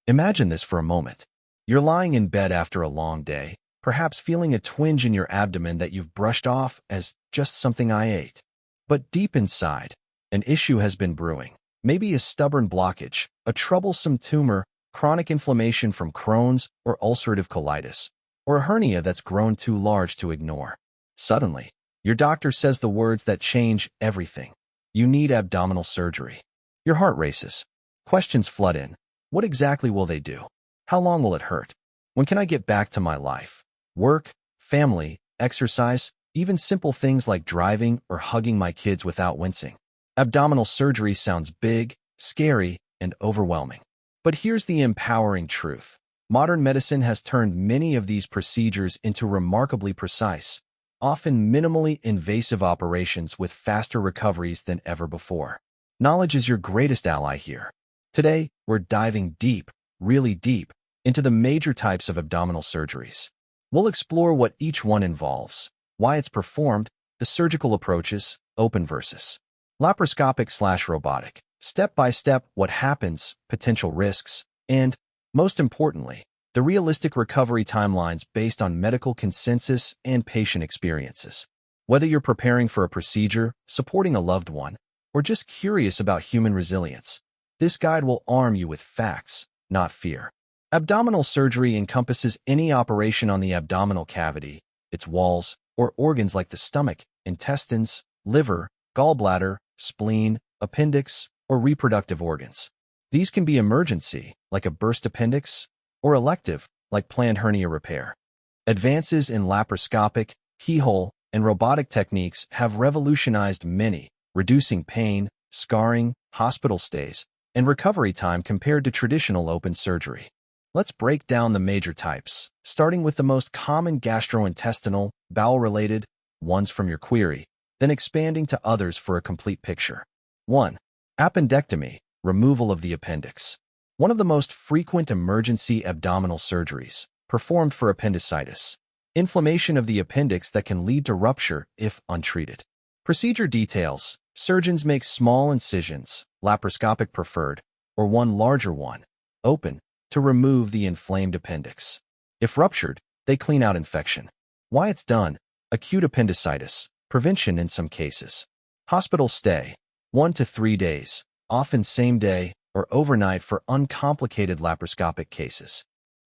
Imagine this for a moment. You're lying in bed after a long day, perhaps feeling a twinge in your abdomen that you've brushed off as just something I ate. But deep inside, an issue has been brewing. Maybe a stubborn blockage, a troublesome tumor, chronic inflammation from Crohn's or ulcerative colitis, or a hernia that's grown too large to ignore. Suddenly, your doctor says the words that change everything. You need abdominal surgery. Your heart races. Questions flood in. What exactly will they do? How long will it hurt? When can I get back to my life? Work, family, exercise, even simple things like driving or hugging my kids without wincing. Abdominal surgery sounds big, scary, and overwhelming. But here's the empowering truth. Modern medicine has turned many of these procedures into remarkably precise, often minimally invasive operations with faster recoveries than ever before. Knowledge is your greatest ally here. Today, we're diving deep, really deep, into the major types of abdominal surgeries. We'll explore what each one involves, why it's performed, the surgical approaches, open versus laparoscopic/robotic, step-by-step what happens, potential risks, and, most importantly, the realistic recovery timelines based on medical consensus and patient experiences. Whether you're preparing for a procedure, supporting a loved one, or just curious about human resilience, this guide will arm you with facts, not fear. Abdominal surgery encompasses any operation on the abdominal cavity, its walls, or organs like the stomach, intestines, liver, gallbladder, spleen, appendix, or reproductive organs. These can be emergency, like a burst appendix, or elective, like planned hernia repair. Advances in laparoscopic, keyhole, and robotic techniques have revolutionized many, reducing pain, scarring, hospital stays, and recovery time compared to traditional open surgery. Let's break down the major types, starting with the most common gastrointestinal, bowel-related ones from your query, then expanding to others for a complete picture. 1. Appendectomy, removal of the appendix. One of the most frequent emergency abdominal surgeries, performed for appendicitis. Inflammation of the appendix that can lead to rupture if untreated. Procedure details. Surgeons make small incisions, laparoscopic preferred, or one larger one, open, to remove the inflamed appendix. If ruptured, they clean out infection. Why it's done. Acute appendicitis, prevention in some cases. Hospital stay, 1 to 3 days, often same day or overnight for uncomplicated laparoscopic cases.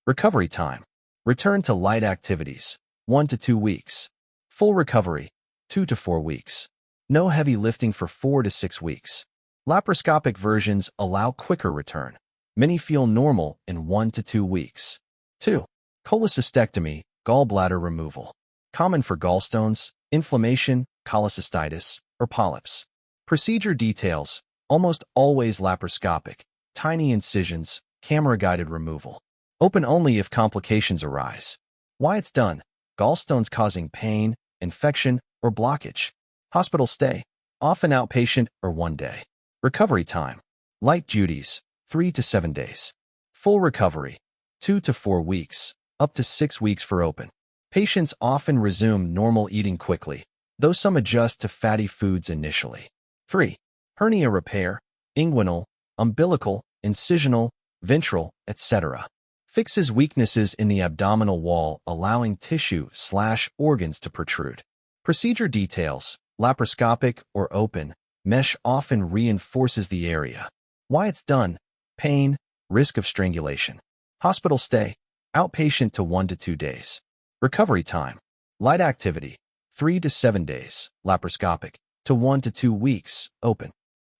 Recovery time. Return to light activities, 1 to 2 weeks. Full recovery, 2 to 4 weeks. No heavy lifting for 4 to 6 weeks. Laparoscopic versions allow quicker return. Many feel normal in 1 to 2 weeks. 2. Cholecystectomy, gallbladder removal. Common for gallstones, inflammation, cholecystitis, or polyps. Procedure details. Almost always laparoscopic, tiny incisions, camera-guided removal. Open only if complications arise. Why it's done. Gallstones causing pain, infection, or blockage. Hospital stay, often outpatient or 1 day. Recovery time. Light duties, 3 to 7 days. Full recovery, 2 to 4 weeks, up to 6 weeks for open. Patients often resume normal eating quickly, though some adjust to fatty foods initially. 3. Hernia repair, inguinal, umbilical, incisional, ventral, etc. Fixes weaknesses in the abdominal wall, allowing tissue/organs to protrude. Procedure details. Laparoscopic or open, mesh often reinforces the area. Why it's done. Pain, risk of strangulation. Hospital stay, outpatient to 1 to 2 days. Recovery time. Light activity, 3 to 7 days, laparoscopic, to 1 to 2 weeks, open.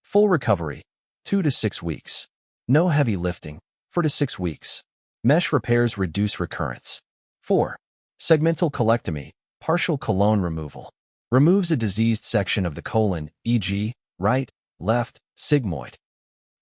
Full recovery, 2 to 6 weeks. No heavy lifting, 4 to 6 weeks. Mesh repairs reduce recurrence. 4. Segmental colectomy, partial colon removal. Removes a diseased section of the colon, e.g., right, left, sigmoid.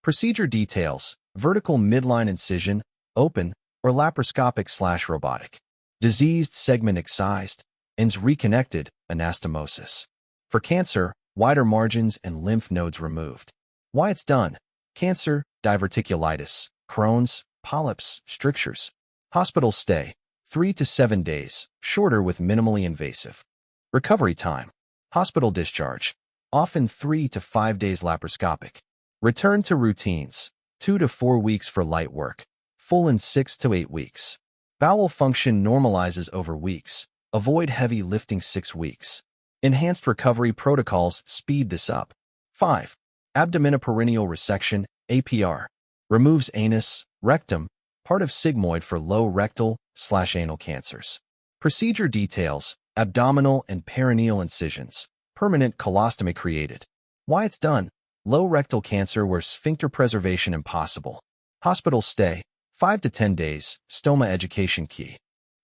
Procedure details. Vertical midline incision, open, or laparoscopic/robotic. Diseased segment excised, ends reconnected, anastomosis. For cancer, wider margins and lymph nodes removed. Why it's done. Cancer, diverticulitis, Crohn's, polyps, strictures. Hospital stay, 3 to 7 days, shorter with minimally invasive. Recovery time. Hospital discharge, often 3 to 5 days laparoscopic. Return to routines, 2 to 4 weeks for light work. full in 6 to 8 weeks. Bowel function normalizes over weeks. Avoid heavy lifting 6 weeks. Enhanced recovery protocols speed this up. 5. Abdominoperineal resection, APR. Removes anus, rectum, part of sigmoid for low rectal/anal cancers. Procedure details, abdominal and perineal incisions. Permanent colostomy created. Why it's done? Low rectal cancer where sphincter preservation impossible. Hospital stay, 5 to 10 days, stoma education key.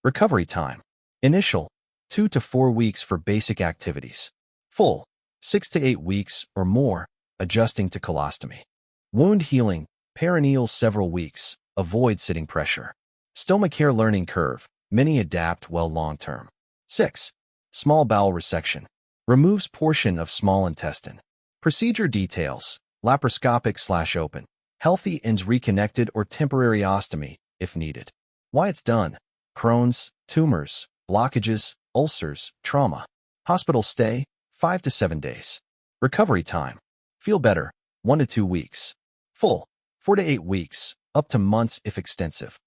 Recovery time. Initial, 2 to 4 weeks for basic activities. Full, 6 to 8 weeks or more, adjusting to colostomy. Wound healing, perineal several weeks, avoid sitting pressure. Stoma care learning curve, many adapt well long-term. 6. Small bowel resection. Removes portion of small intestine. Procedure details, laparoscopic/open. Healthy ends reconnected or temporary ostomy, if needed. Why it's done? Crohn's, tumors, blockages, ulcers, trauma. Hospital stay, 5 to 7 days. Recovery time. Feel better, 1 to 2 weeks. Full, 4 to 8 weeks, up to months if extensive.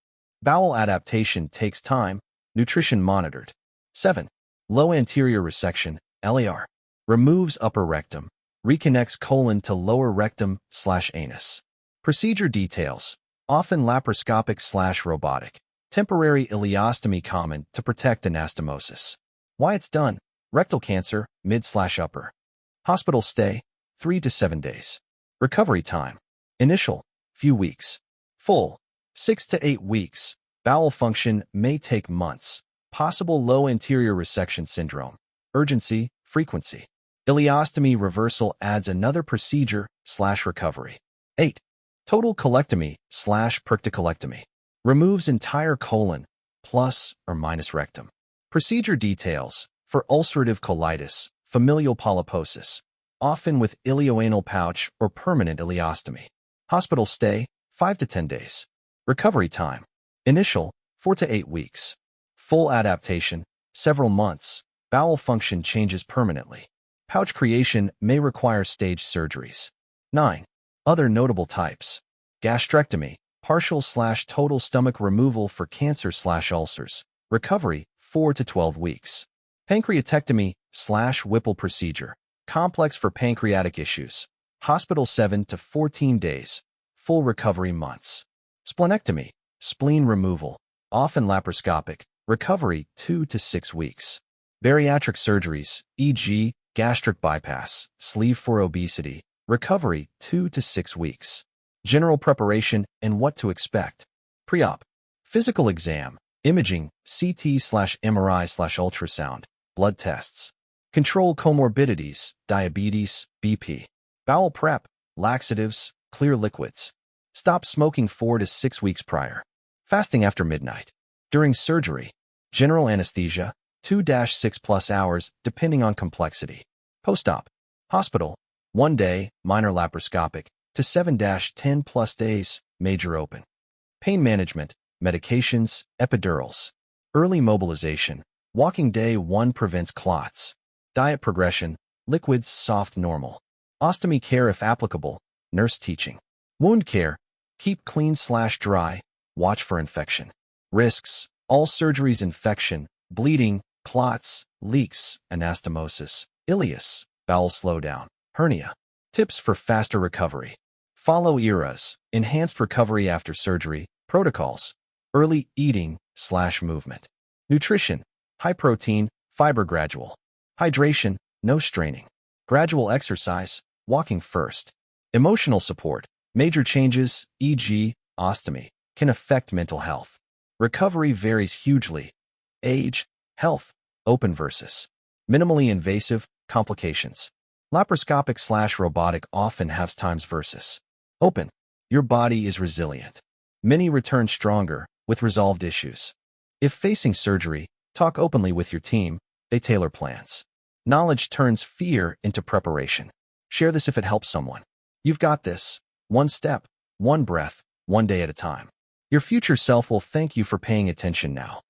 Bowel adaptation takes time, nutrition monitored. 7. Low anterior resection, LAR. Removes upper rectum, reconnects colon to lower rectum/anus. Procedure details, often laparoscopic/robotic. Temporary ileostomy common to protect anastomosis. Why it's done? Rectal cancer, mid/upper. Hospital stay, 3 to 7 days. Recovery time. Initial, few weeks. Full, 6 to 8 weeks. Bowel function may take months. Possible low anterior resection syndrome. Urgency, frequency. Ileostomy reversal adds another procedure/recovery. 8. Total colectomy/proctocolectomy. Removes entire colon, plus or minus rectum. Procedure details, for ulcerative colitis, familial polyposis, often with ileoanal pouch or permanent ileostomy. Hospital stay, 5 to 10 days. Recovery time. Initial, 4 to 8 weeks. Full adaptation, several months. Bowel function changes permanently. Pouch creation may require staged surgeries. 9. Other notable types. Gastrectomy, partial/total stomach removal for cancer/ulcers. Recovery, 4 to 12 weeks. Pancreatectomy/Whipple procedure, complex for pancreatic issues. Hospital 7 to 14 days. Full recovery months. Splenectomy, spleen removal, often laparoscopic. Recovery, 2 to 6 weeks. Bariatric surgeries, e.g., gastric bypass, sleeve for obesity. Recovery, 2 to 6 weeks. General preparation and what to expect. Pre-op. Physical exam, imaging, CT/MRI/ultrasound, blood tests. Control comorbidities, diabetes, BP. Bowel prep, laxatives, clear liquids. Stop smoking 4 to 6 weeks prior. Fasting after midnight. During surgery. General anesthesia, 2-6+ hours, depending on complexity. Post-op. Hospital, 1 day, minor laparoscopic, to 7-10+ days, major open. Pain management, medications, epidurals. Early mobilization, walking day 1 prevents clots. Diet progression, liquids soft normal. Ostomy care if applicable, nurse teaching. Wound care, keep clean/dry, watch for infection. Risks, all surgeries infection, bleeding, clots, leaks, anastomosis, ileus, bowel slowdown, hernia. Tips for faster recovery. Follow ERAs, enhanced recovery after surgery, protocols. Early eating/movement. Nutrition, high protein, fiber gradual. Hydration, no straining. Gradual exercise, walking first. Emotional support, major changes, e.g., ostomy, can affect mental health. Recovery varies hugely. Age, health, open versus minimally invasive, complications. Laparoscopic/robotic often have times versus open. Your body is resilient. Many return stronger, with resolved issues. If facing surgery, talk openly with your team, they tailor plans. Knowledge turns fear into preparation. Share this if it helps someone. You've got this. One step, one breath, one day at a time. Your future self will thank you for paying attention now.